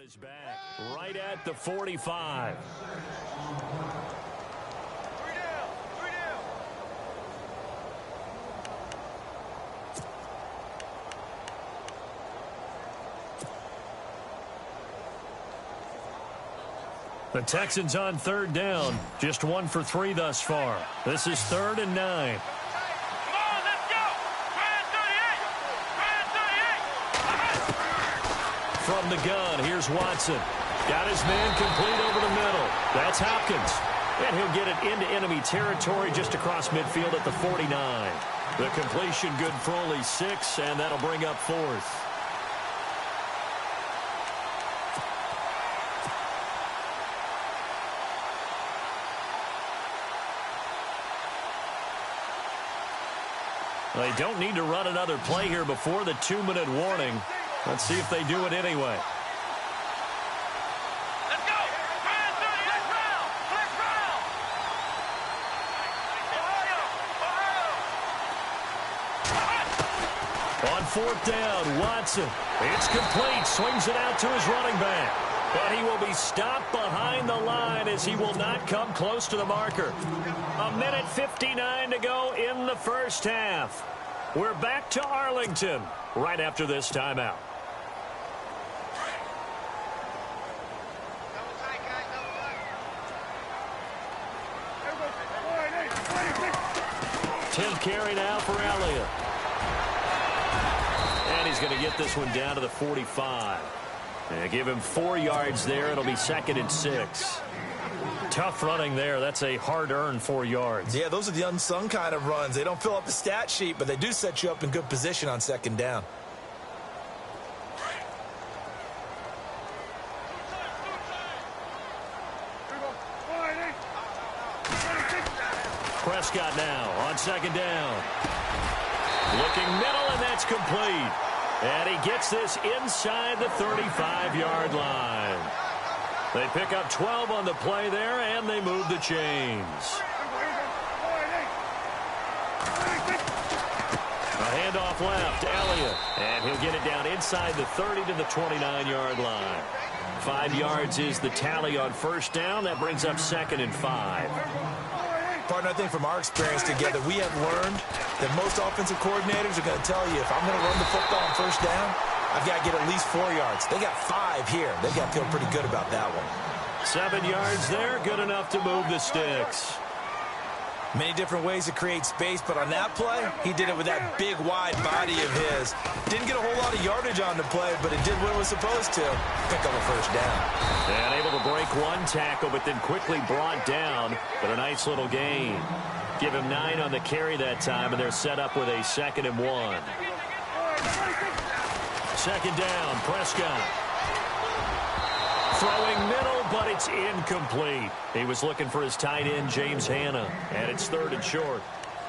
is back right at the 45. The Texans on third down. Just 1 for 3 thus far. This is 3rd and 9. From the gun, here's Watson. Got his man complete over the middle. That's Hopkins. And he'll get it into enemy territory just across midfield at the 49. The completion good for only 6, and that'll bring up 4th. They don't need to run another play here before the 2-minute warning. Let's see if they do it anyway. Let's go! On 4th down, Watson. It's complete. Swings it out to his running back. But he will be stopped behind the line as he will not come close to the marker. 1:59 to go in the first half. We're back to Arlington right after this timeout. Tenth carry now for Elliott. And he's going to get this one down to the 45. And give him 4 yards there. It'll be 2nd and 6. Tough running there. That's a hard-earned 4 yards. Yeah, those are the unsung kind of runs. They don't fill up the stat sheet, but they do set you up in good position on 2nd down. Prescott now on 2nd down. Looking middle, and that's complete. And he gets this inside the 35-yard line. They pick up 12 on the play there, and they move the chains. A handoff left, Elliott. And he'll get it down inside the 30 to the 29-yard line. 5 yards is the tally on 1st down. That brings up 2nd and 5. Partner, I think from our experience together, we have learned that most offensive coordinators are going to tell you, if I'm going to run the football on 1st down, I've got to get at least 4 yards. They got 5 here. They've got to feel pretty good about that one. 7 yards there, good enough to move the sticks. Many different ways to create space, but on that play, he did it with that big, wide body of his. Didn't get a whole lot of yardage on the play, but it did what it was supposed to. Pick up a 1st down. And able to break 1 tackle, but then quickly brought down. But a nice little gain. Give him 9 on the carry that time, and they're set up with a 2nd and 1. 2nd down, Prescott. Throwing middle, but it's incomplete. He was looking for his tight end, James Hanna, and it's 3rd and short.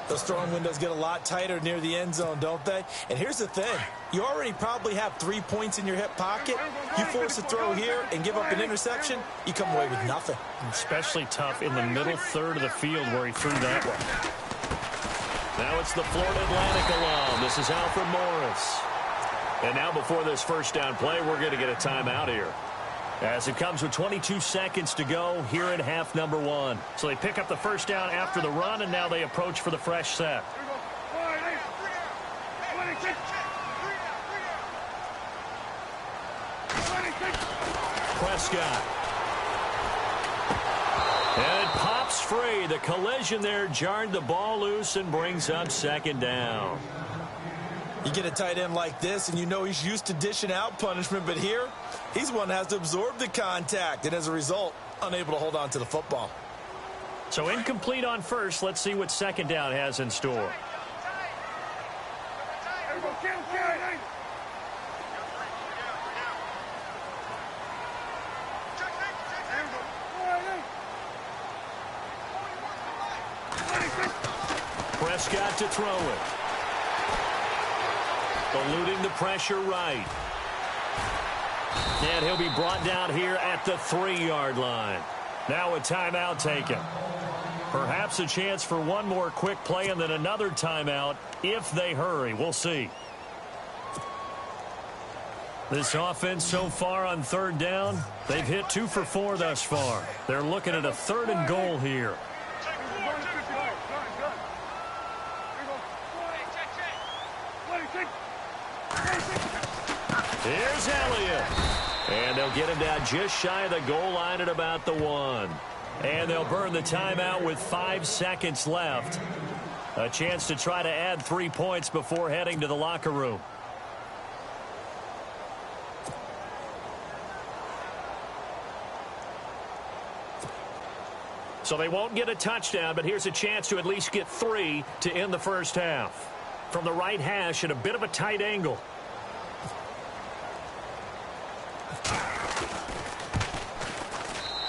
Those throwing windows get a lot tighter near the end zone, don't they? And here's the thing. You already probably have 3 points in your hip pocket. You force a throw here and give up an interception, you come away with nothing. Especially tough in the middle third of the field where he threw that one. Now it's the Florida Atlantic alum. This is Alfred Morris. And now before this 1st down play, we're going to get a timeout here. As it comes with 22 seconds to go here in half number 1. So they pick up the 1st down after the run, and now they approach for the fresh set. Prescott. And it pops free. The collision there jarred the ball loose and brings up 2nd down. You get a tight end like this, and you know he's used to dishing out punishment, but here, he's one that has to absorb the contact, and as a result, unable to hold on to the football. So incomplete on 1st. Let's see what 2nd down has in store. Prescott to throw it. Eluding the pressure right. And he'll be brought down here at the 3-yard line. Now a timeout taken. Perhaps a chance for one more quick play and then another timeout if they hurry. We'll see. This offense so far on third down, they've hit 2 for 4 thus far. They're looking at a 3rd and goal here. Here's Elliott. And they'll get him down just shy of the goal line at about the 1. And they'll burn the timeout with 5 seconds left. A chance to try to add 3 points before heading to the locker room. So they won't get a touchdown, but here's a chance to at least get 3 to end the first half. From the right hash at a bit of a tight angle.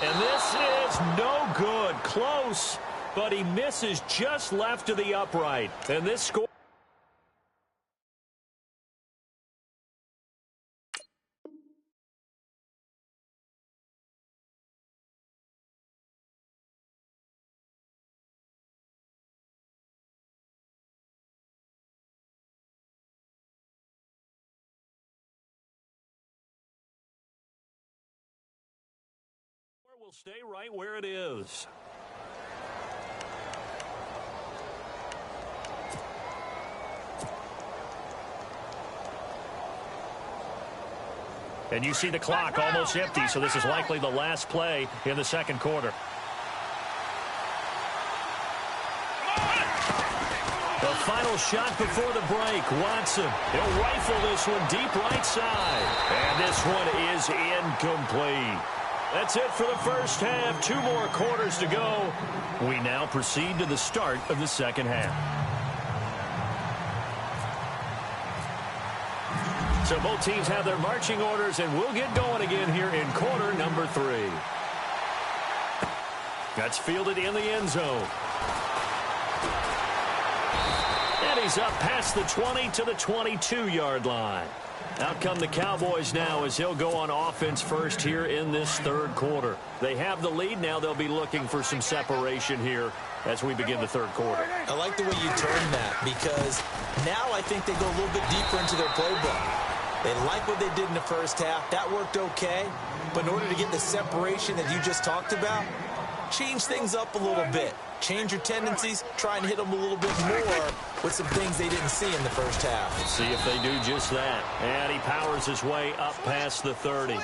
And this is no good. Close, but he misses just left of the upright. And this score... will stay right where it is. And you see the clock almost empty, so this is likely the last play in the second quarter. The final shot before the break. Watson, he'll rifle this one deep right side. And this one is incomplete. That's it for the first half. 2 more quarters to go. We now proceed to the start of the second half. So both teams have their marching orders, and we'll get going again here in quarter number 3. That's fielded in the end zone. And he's up past the 20 to the 22-yard line. Out come the Cowboys now as he'll go on offense first here in this third quarter. They have the lead. Now they'll be looking for some separation here as we begin the third quarter. I like the way you turn that because now I think they go a little bit deeper into their playbook. They like what they did in the first half. That worked okay. But in order to get the separation that you just talked about, change things up a little bit. Change your tendencies, try and hit them a little bit more with some things they didn't see in the first half. Let's see if they do just that. And he powers his way up past the 30.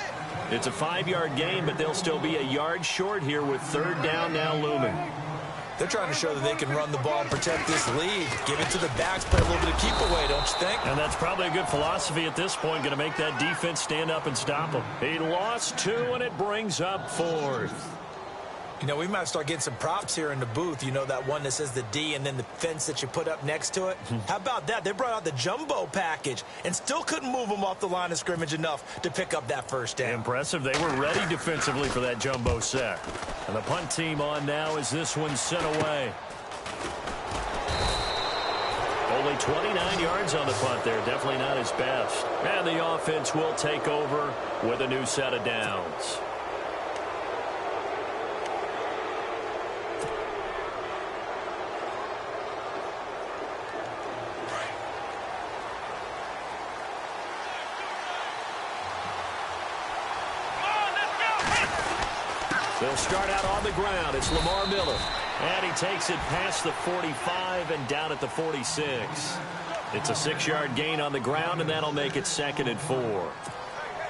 It's a 5-yard gain, but they'll still be a yard short here with third down now looming. They're trying to show that they can run the ball and protect this lead. Give it to the backs, play a little bit of keep away, don't you think? And that's probably a good philosophy at this point, going to make that defense stand up and stop them. He lost 2, and it brings up 4th. You know, we might start getting some props here in the booth. You know, that one that says the D and then the fence that you put up next to it? How about that? They brought out the jumbo package and still couldn't move them off the line of scrimmage enough to pick up that first down. Impressive. They were ready defensively for that jumbo set. And the punt team on now as this one's sent away. Only 29 yards on the punt there. Definitely not his best. And the offense will take over with a new set of downs. They'll start out on the ground. It's Lamar Miller. And he takes it past the 45 and down at the 46. It's a 6-yard gain on the ground, and that'll make it 2nd and 4.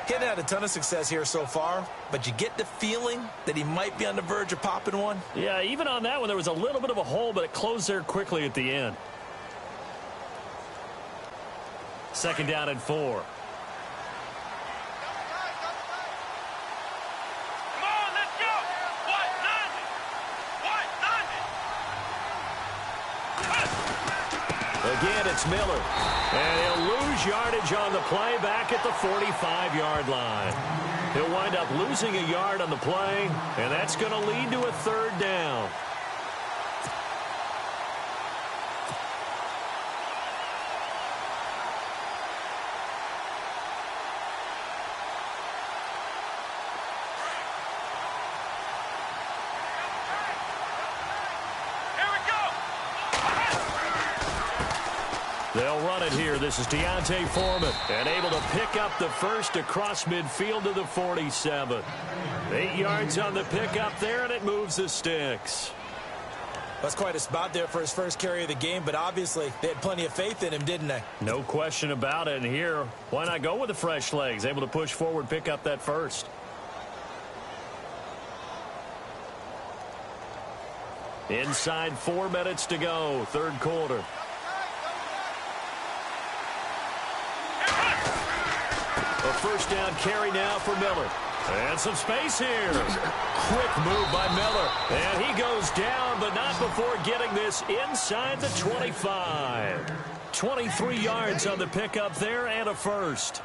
He hadn't had a ton of success here so far, but you get the feeling that he might be on the verge of popping one. Yeah, even on that one, there was a little bit of a hole, but it closed there quickly at the end. 2nd down and 4. Again, it's Miller. And he'll lose yardage on the play back at the 45-yard line. He'll wind up losing a yard on the play, and that's going to lead to a 3rd down. They'll run it here. This is Deontay Foreman. And able to pick up the first across midfield to the 47. 8 yards on the pickup there, and it moves the sticks. That's quite a spot there for his first carry of the game, but obviously they had plenty of faith in him, didn't they? No question about it. And here, why not go with the fresh legs? Able to push forward, pick up that first. Inside 4 minutes to go, third quarter. A first down carry now for Miller. And some space here. Quick move by Miller. And he goes down, but not before getting this inside the 25. 23 yards on the pickup there and a first.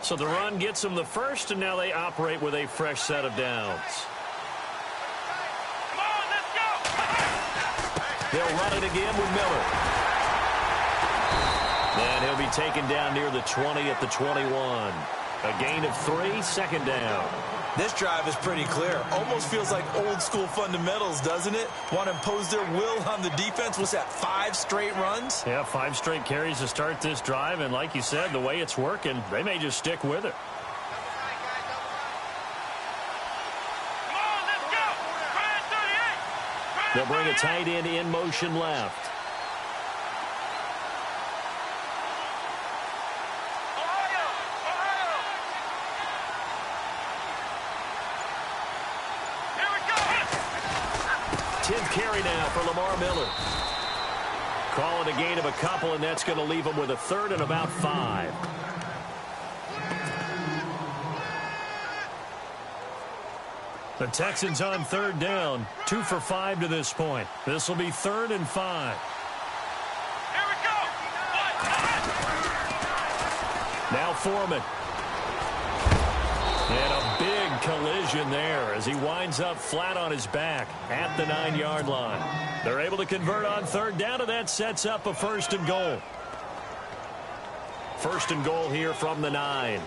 So the run gets them the first, and now they operate with a fresh set of downs. They'll run it again with Miller. And he'll be taken down near the 20 at the 21. A gain of 3, second down. This drive is pretty clear. Almost feels like old school fundamentals, doesn't it? Want to impose their will on the defense. What's that, 5 straight runs? Yeah, 5 straight carries to start this drive. And like you said, the way it's working, they may just stick with it. They'll bring a tight end in motion left. Here we go. 10th carry now for Lamar Miller. Call it a gain of a couple, and that's going to leave him with a third and about 5. The Texans on third down, 2 for 5 to this point. This will be 3rd and 5. Here we go. Now Foreman. And a big collision there as he winds up flat on his back at the 9-yard line. They're able to convert on third down, and that sets up a 1st and goal. 1st and goal here from the 9.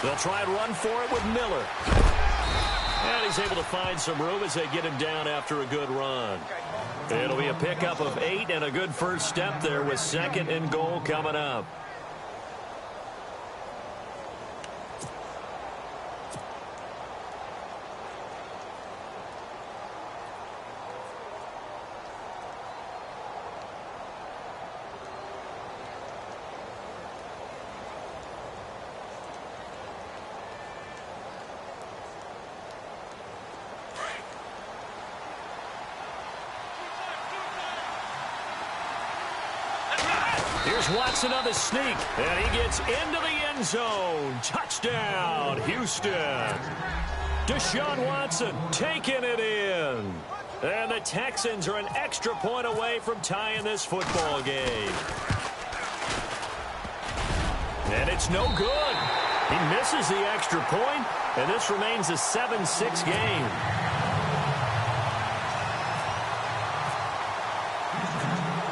They'll try and run for it with Miller. And he's able to find some room as they get him down after a good run. It'll be a pickup of 8 and a good first step there with 2nd and goal coming up. Here's Watson on the sneak, and he gets into the end zone. Touchdown, Houston. Deshaun Watson taking it in. And the Texans are an extra point away from tying this football game. And it's no good. He misses the extra point, and this remains a 7-6 game.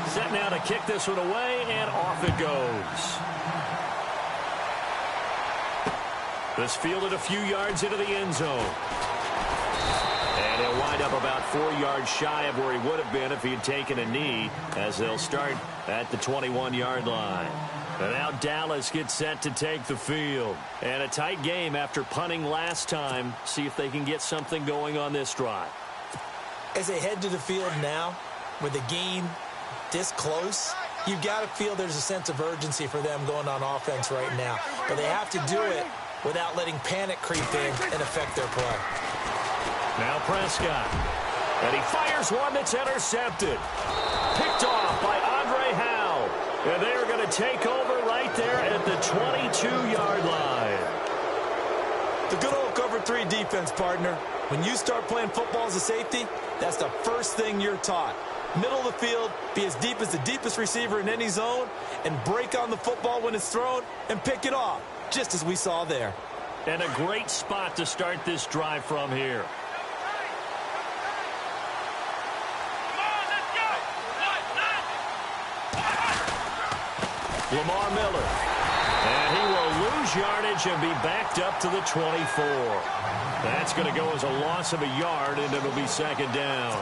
Set now to kick this one away, and off it goes. This fielded a few yards into the end zone. And he'll wind up about 4 yards shy of where he would have been if he had taken a knee, as they'll start at the 21-yard line. And now Dallas gets set to take the field. And a tight game after punting last time. See if they can get something going on this drive. As they head to the field now, with the game this close, you've got to feel there's a sense of urgency for them going on offense right now. But they have to do it without letting panic creep in and affect their play. Now Prescott. And he fires one that's intercepted. Picked off by Andre Howe. And they are going to take over right there at the 22-yard line. The good old cover 3 defense, partner. When you start playing football as a safety, that's the first thing you're taught. Middle of the field, be as deep as the deepest receiver in any zone, and break on the football when it's thrown and pick it off, just as we saw there. And a great spot to start this drive from here. Lamar Miller. And he will lose yardage and be backed up to the 24. That's going to go as a loss of a yard, and it'll be second down.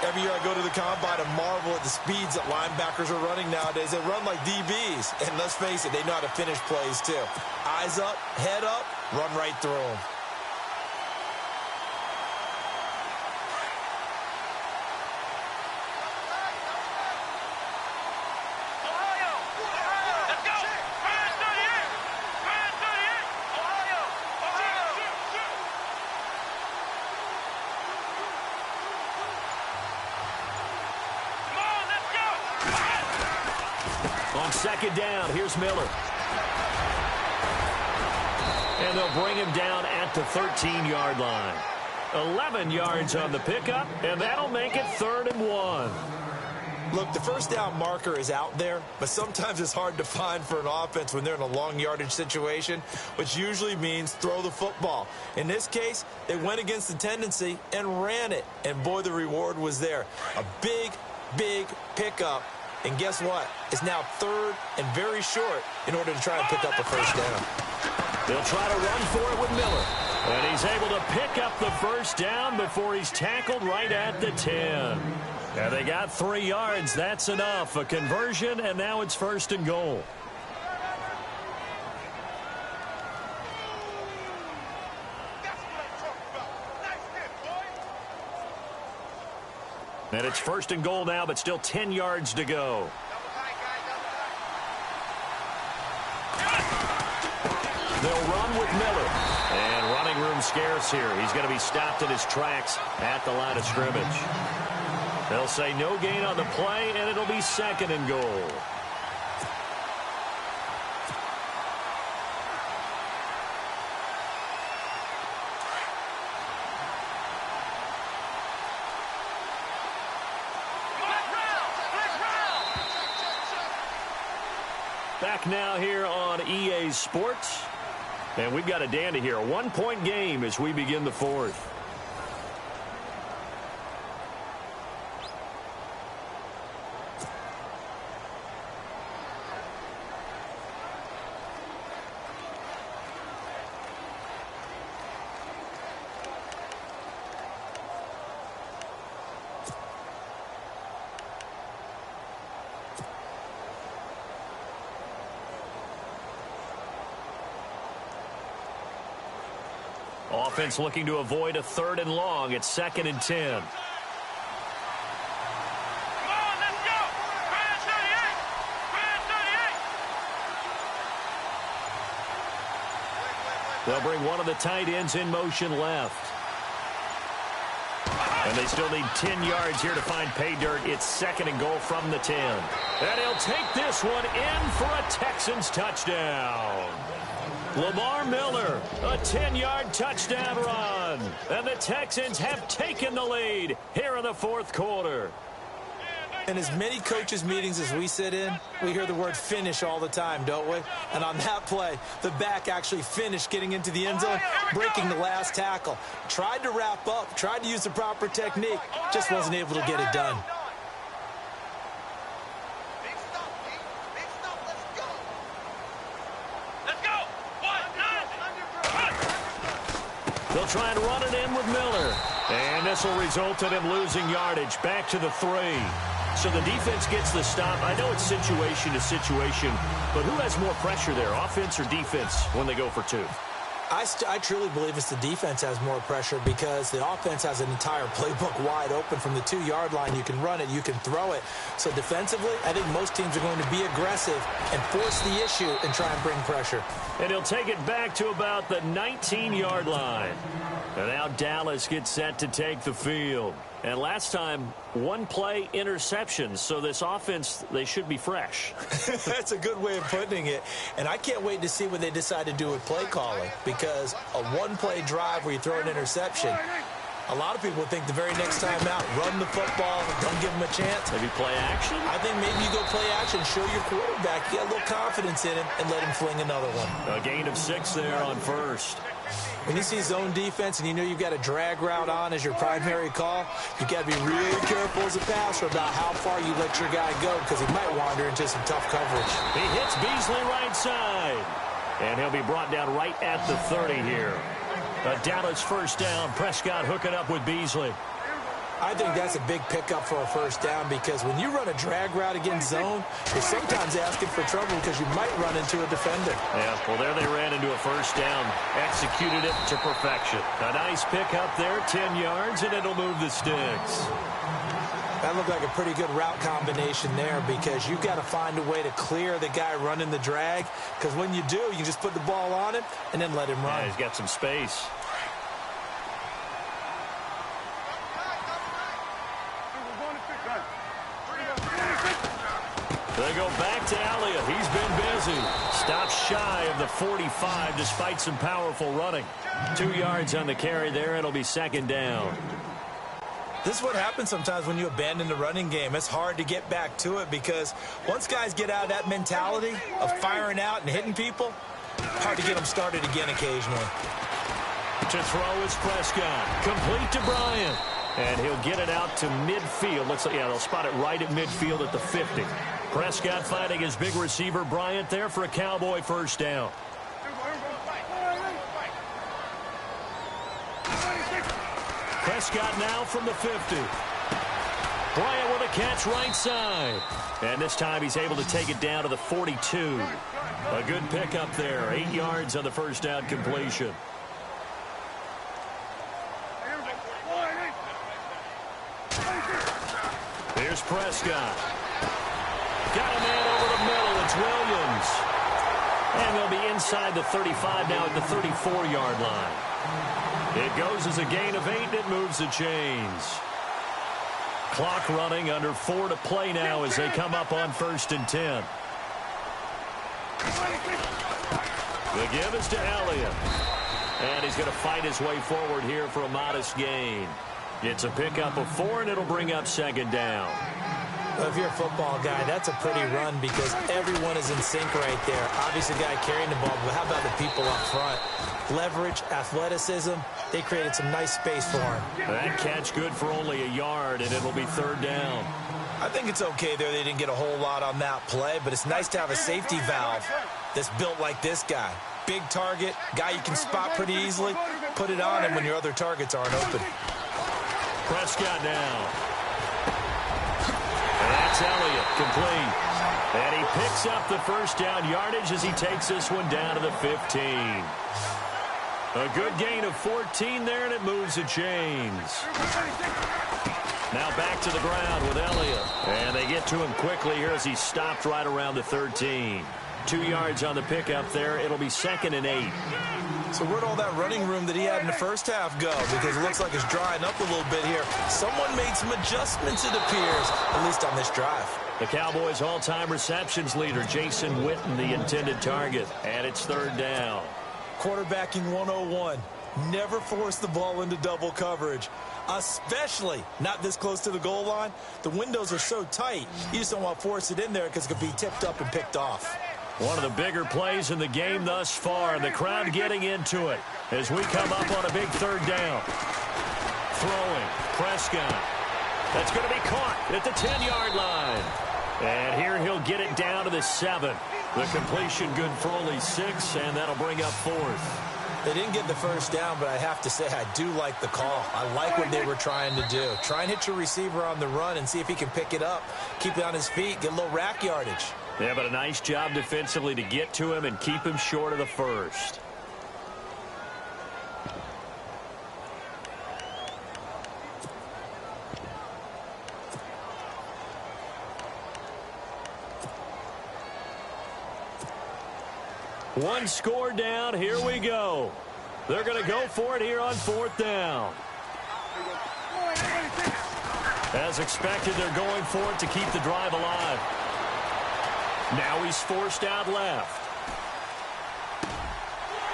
Every year I go to the combine and marvel at the speeds that linebackers are running nowadays. They run like DBs. And let's face it, they know how to finish plays too. Eyes up, head up, run right through them. On second down, here's Miller. And they'll bring him down at the 13-yard line. 11 yards on the pickup, and that'll make it 3rd and 1. Look, the first down marker is out there, but sometimes it's hard to find for an offense when they're in a long yardage situation, which usually means throw the football. In this case, they went against the tendency and ran it, and boy, the reward was there. A big, big pickup. And guess what? It's now 3rd and very short in order to try and pick up a first down. They'll try to run for it with Miller. And he's able to pick up the first down before he's tackled right at the 10. And they got 3 yards. That's enough. A conversion, and now it's 1st and goal. And it's 1st and goal now, but still 10 yards to go. They'll run with Miller. And running room scarce here. He's going to be stopped in his tracks at the line of scrimmage. They'll say no gain on the play, and it'll be 2nd and goal. Back now here on EA Sports. And we've got a dandy here. A 1-point game as we begin the 4th. Offense looking to avoid a 3rd and long. It's 2nd and 10. They'll bring one of the tight ends in motion left. And they still need 10 yards here to find pay dirt. It's 2nd and goal from the 10. And he'll take this one in for a Texans touchdown. Lamar Miller, a 10-yard touchdown run. And the Texans have taken the lead here in the 4th quarter. In as many coaches' meetings as we sit in, we hear the word finish all the time, don't we? And on that play, the back actually finished getting into the end zone, breaking the last tackle. Tried to wrap up, tried to use the proper technique, just wasn't able to get it done. They'll try and run it in with Miller. And this will result in him losing yardage back to the 3. So the defense gets the stop. I know it's situation to situation, but who has more pressure there, offense or defense, when they go for 2? I truly believe it's the defense has more pressure because the offense has an entire playbook wide open from the 2-yard line. You can run it, you can throw it. So defensively, I think most teams are going to be aggressive and force the issue and try and bring pressure. And he'll take it back to about the 19-yard line. And now Dallas gets set to take the field. And last time, 1 play interception. So this offense, they should be fresh. That's a good way of putting it. And I can't wait to see what they decide to do with play calling. Because a 1-play drive where you throw an interception, A lot of people think the very next time out, run the football, don't give him a chance. Maybe play action? I think maybe you go play action, show your quarterback, you got a little confidence in him, and let him fling another one. A gain of 6 there on first. When you see zone defense and you know you've got a drag route on as your primary call, you've got to be really careful as a passer about how far you let your guy go because he might wander into some tough coverage. He hits Beasley right side. And he'll be brought down right at the 30 here. A Dallas first down. Prescott hooking up with Beasley. I think that's a big pickup for a first down because when you run a drag route against zone, you're sometimes asking for trouble because you might run into a defender. Yeah, well, there they ran into a first down. Executed it to perfection. A nice pickup there, 10 yards, and it'll move the sticks. That looked like a pretty good route combination there because you've got to find a way to clear the guy running the drag because when you do, you just put the ball on him and then let him run. Yeah, he's got some space. They go back to Elliott. He's been busy. Stops shy of the 45 despite some powerful running. 2 yards on the carry there. It'll be second down. This is what happens sometimes when you abandon the running game. It's hard to get back to it because once guys get out of that mentality of firing out and hitting people, hard to get them started again occasionally. To throw is Prescott. Complete to Bryant. And he'll get it out to midfield. Looks like, yeah, they'll spot it right at midfield at the 50. Prescott finding his big receiver Bryant there for a Cowboy first down. Prescott now from the 50. Bryant with a catch right side. And this time he's able to take it down to the 42. A good pickup there. 8 yards on the first down completion. Here's Prescott. Got a man over the middle. It's Williams. And they'll be inside the 35 now at the 34-yard line. It goes as a gain of 8, and it moves the chains. Clock running, under 4 to play now as they come up on 1st and 10. The give is to Elliott. And he's going to fight his way forward here for a modest gain. It's a pickup of 4, and it'll bring up second down. Well, if you're a football guy, that's a pretty run because everyone is in sync right there. Obviously, the guy carrying the ball, but how about the people up front? Leverage, athleticism, they created some nice space for him. That catch good for only a yard, and it'll be third down. I think it's okay there. They didn't get a whole lot on that play, but it's nice to have a safety valve that's built like this guy. Big target, guy you can spot pretty easily. Put it on him when your other targets aren't open. Prescott now. And that's Elliott, complete. And he picks up the first down yardage as he takes this one down to the 15. A good gain of 14 there, and it moves the chains. Now back to the ground with Elliott. And they get to him quickly here as he's stopped right around the 13. 2 yards on the pickup there. It'll be 2nd and 8. So where'd all that running room that he had in the first half go? Because it looks like it's drying up a little bit here. Someone made some adjustments, it appears, at least on this drive. The Cowboys' all-time receptions leader, Jason Witten, the intended target. And it's third down. Quarterbacking 101. Never force the ball into double coverage, especially not this close to the goal line. The windows are so tight, you just don't want to force it in there because it could be tipped up and picked off. One of the bigger plays in the game thus far. The crowd getting into it as we come up on a big third down. Throwing, Prescott. That's going to be caught at the 10-yard line. And here he'll get it down to the 7. The completion good for only 6, and that'll bring up 4th. They didn't get the first down, but I have to say I do like the call. I like what they were trying to do. Try and hit your receiver on the run and see if he can pick it up. Keep it on his feet, get a little rack yardage. Yeah, but a nice job defensively to get to him and keep him short of the first. One score down. Here we go. They're going to go for it here on 4th down. As expected, they're going for it to keep the drive alive. Now he's forced out left.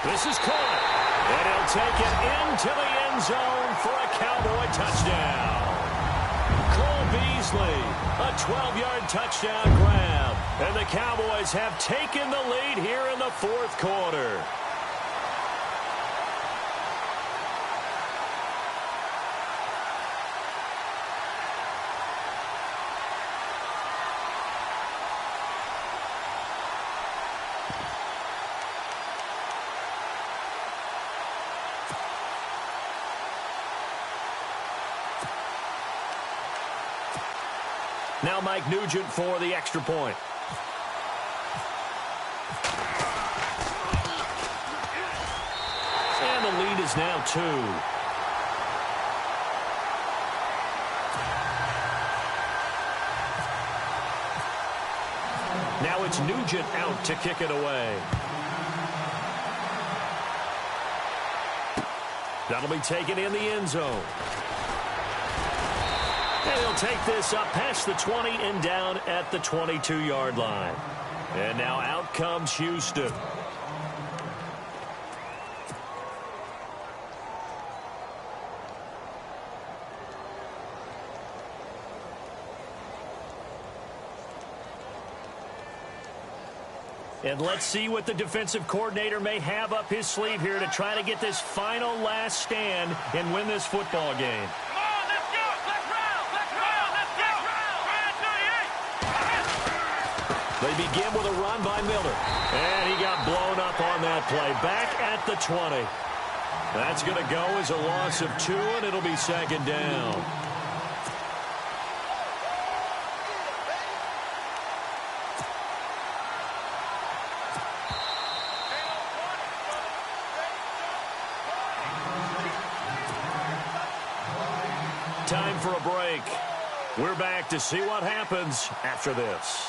This is caught. And he'll take it into the end zone for a Cowboy touchdown. Cole Beasley, a 12-yard touchdown grab. And the Cowboys have taken the lead here in the fourth quarter. Now Mike Nugent for the extra point. And the lead is now 2. Now it's Nugent out to kick it away. That'll be taken in the end zone. And he'll take this up past the 20 and down at the 22-yard line. And now out comes Houston. And let's see what the defensive coordinator may have up his sleeve here to try to get this final last stand and win this football game. They begin with a run by Miller. And he got blown up on that play. Back at the 20. That's going to go as a loss of 2, and it'll be second down. Time for a break. We're back to see what happens after this.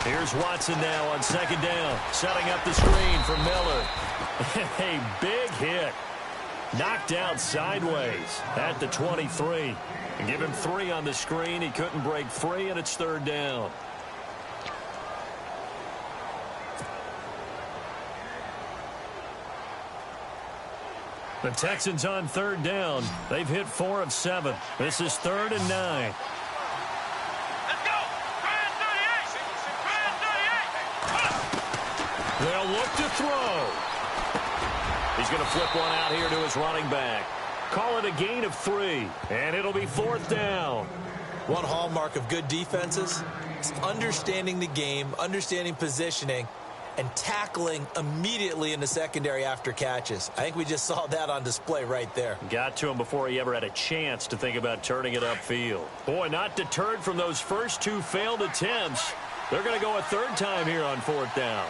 Here's Watson now on second down, setting up the screen for Miller. A big hit. Knocked out sideways at the 23. And give him 3 on the screen. He couldn't break free, and it's third down. The Texans on third down. They've hit 4 of 7. This is 3rd and 9. They'll look to throw. He's going to flip one out here to his running back. Call it a gain of 3, and it'll be 4th down. One hallmark of good defenses is understanding the game, understanding positioning, and tackling immediately in the secondary after catches. I think we just saw that on display right there. Got to him before he ever had a chance to think about turning it upfield. Boy, not deterred from those first 2 failed attempts. They're going to go a 3rd time here on 4th down.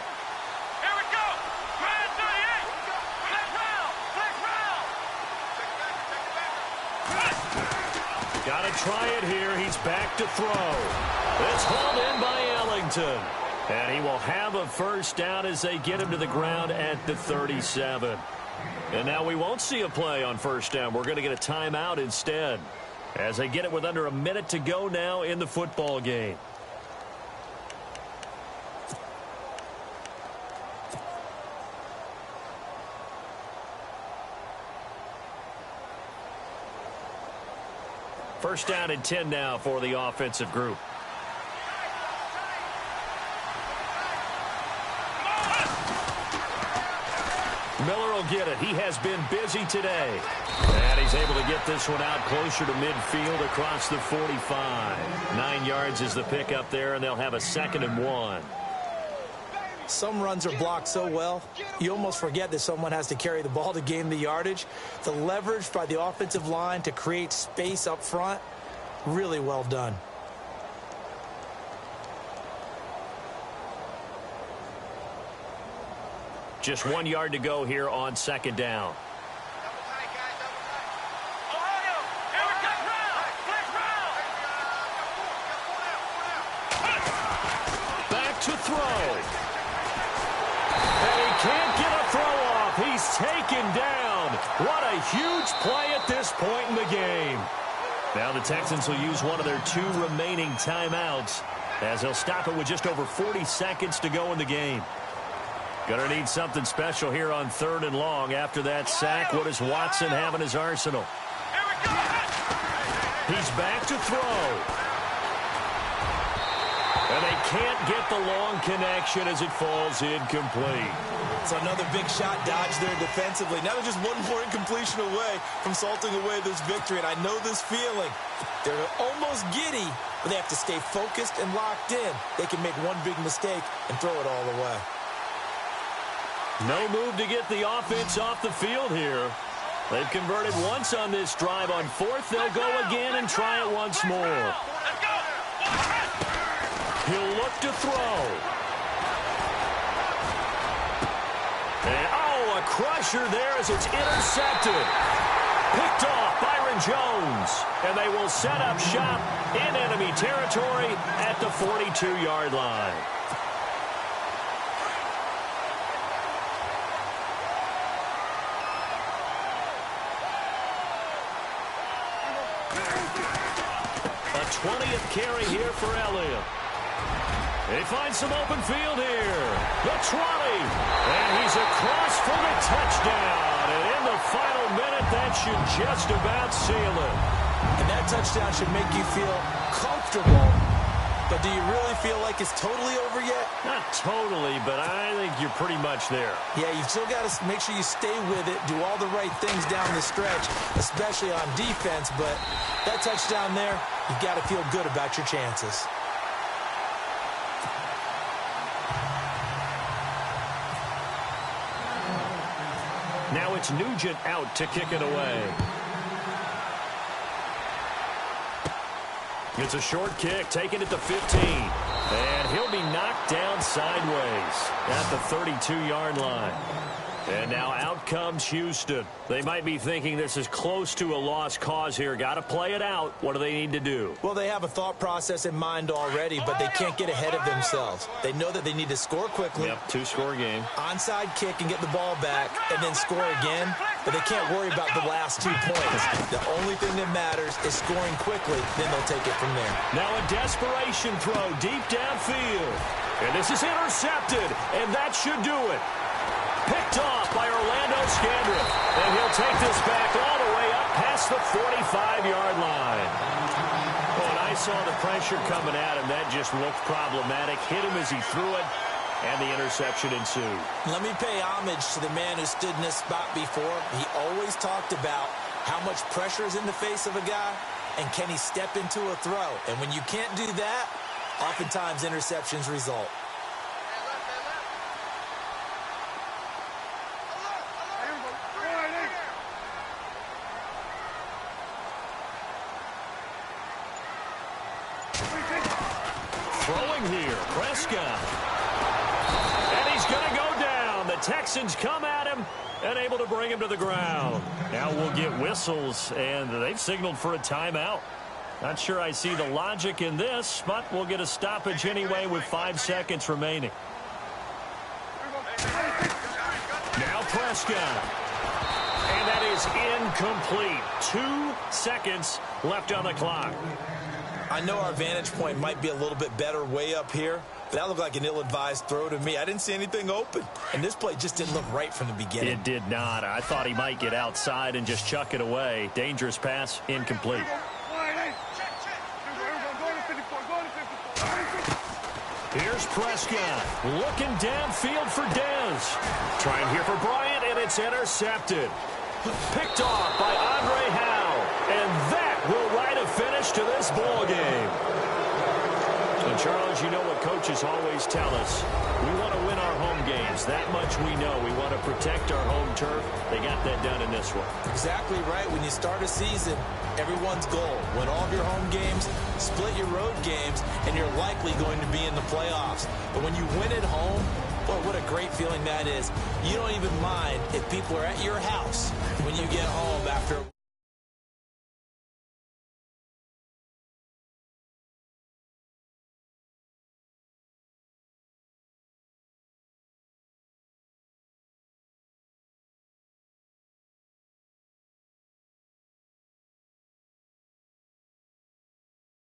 Got to try it here. He's back to throw. It's hauled in by Ellington. And he will have a first down as they get him to the ground at the 37. And now we won't see a play on first down. We're going to get a timeout instead as they get it with under a minute to go now in the football game. First down and 10 now for the offensive group. Miller will get it. He has been busy today. And he's able to get this one out closer to midfield across the 45. 9 yards is the pickup there, and they'll have a 2nd and 1. Some runs are blocked so well, you almost forget that someone has to carry the ball to gain the yardage. The leverage by the offensive line to create space up front, really well done. Just 1 yard to go here on 2nd down. Back to throw. huge play at this point in the game. Now the Texans will use one of their 2 remaining timeouts as they'll stop it with just over 40 seconds to go in the game. Gonna need something special here on 3rd and long. After that sack, what does Watson have in his arsenal? He's back to throw. And they can't get the long connection as it falls incomplete. So another big shot dodge there defensively. Now they're just one more incompletion away from salting away this victory. And I know this feeling. They're almost giddy, but they have to stay focused and locked in. They can make one big mistake and throw it all away. No move to get the offense off the field here. They've converted once on this drive. On 4th, they'll go again and try it once more. He'll look to throw. And, a crusher there as it's intercepted. Picked off Byron Jones. And they will set up shop in enemy territory at the 42-yard line. A 20th carry here for Elliott. They find some open field here. The 20. And he's across for the touchdown. And in the final minute, that should just about seal it. And that touchdown should make you feel comfortable. But do you really feel like it's totally over yet? Not totally, but I think you're pretty much there. Yeah, you've still got to make sure you stay with it, do all the right things down the stretch, especially on defense. But that touchdown there, you've got to feel good about your chances. Now it's Nugent out to kick it away. It's a short kick, taken at the 15. And he'll be knocked down sideways at the 32-yard line. And now out comes Houston. They might be thinking this is close to a lost cause here. Got to play it out. What do they need to do? Well, they have a thought process in mind already, but they can't get ahead of themselves. They know that they need to score quickly. Yep, 2-score game. Onside kick and get the ball back and then score again. But they can't worry about the last 2 points. The only thing that matters is scoring quickly. Then they'll take it from there. Now a desperation throw deep downfield. And this is intercepted. And that should do it. Picked off by Orlando Scandrick. And he'll take this back all the way up past the 45-yard line. When I saw the pressure coming at him, that just looked problematic. Hit him as he threw it, and the interception ensued. Let me pay homage to the man who stood in this spot before. He always talked about how much pressure is in the face of a guy, and can he step into a throw. And when you can't do that, oftentimes interceptions result. Throwing here, Prescott. And he's going to go down. The Texans come at him and able to bring him to the ground. Now we'll get whistles, and they've signaled for a timeout. Not sure I see the logic in this, but we'll get a stoppage anyway with 5 seconds remaining. Now Prescott. And that is incomplete. 2 seconds left on the clock. I know our vantage point might be a little bit better way up here, but that looked like an ill-advised throw to me. I didn't see anything open, and this play just didn't look right from the beginning. It did not. I thought he might get outside and just chuck it away. Dangerous pass, incomplete. Here's Prescott looking downfield for Dez. Trying here for Bryant, and it's intercepted. Picked off by Andre Howe, and that will write a finish to this ball game. And Charles, you know what coaches always tell us. We want to win our home games. That much we know. We want to protect our home turf. They got that done in this one. Exactly right. When you start a season, everyone's goal, win all of your home games, split your road games, and you're likely going to be in the playoffs. But when you win at home, boy, what a great feeling that is. You don't even mind if people are at your house when you get home after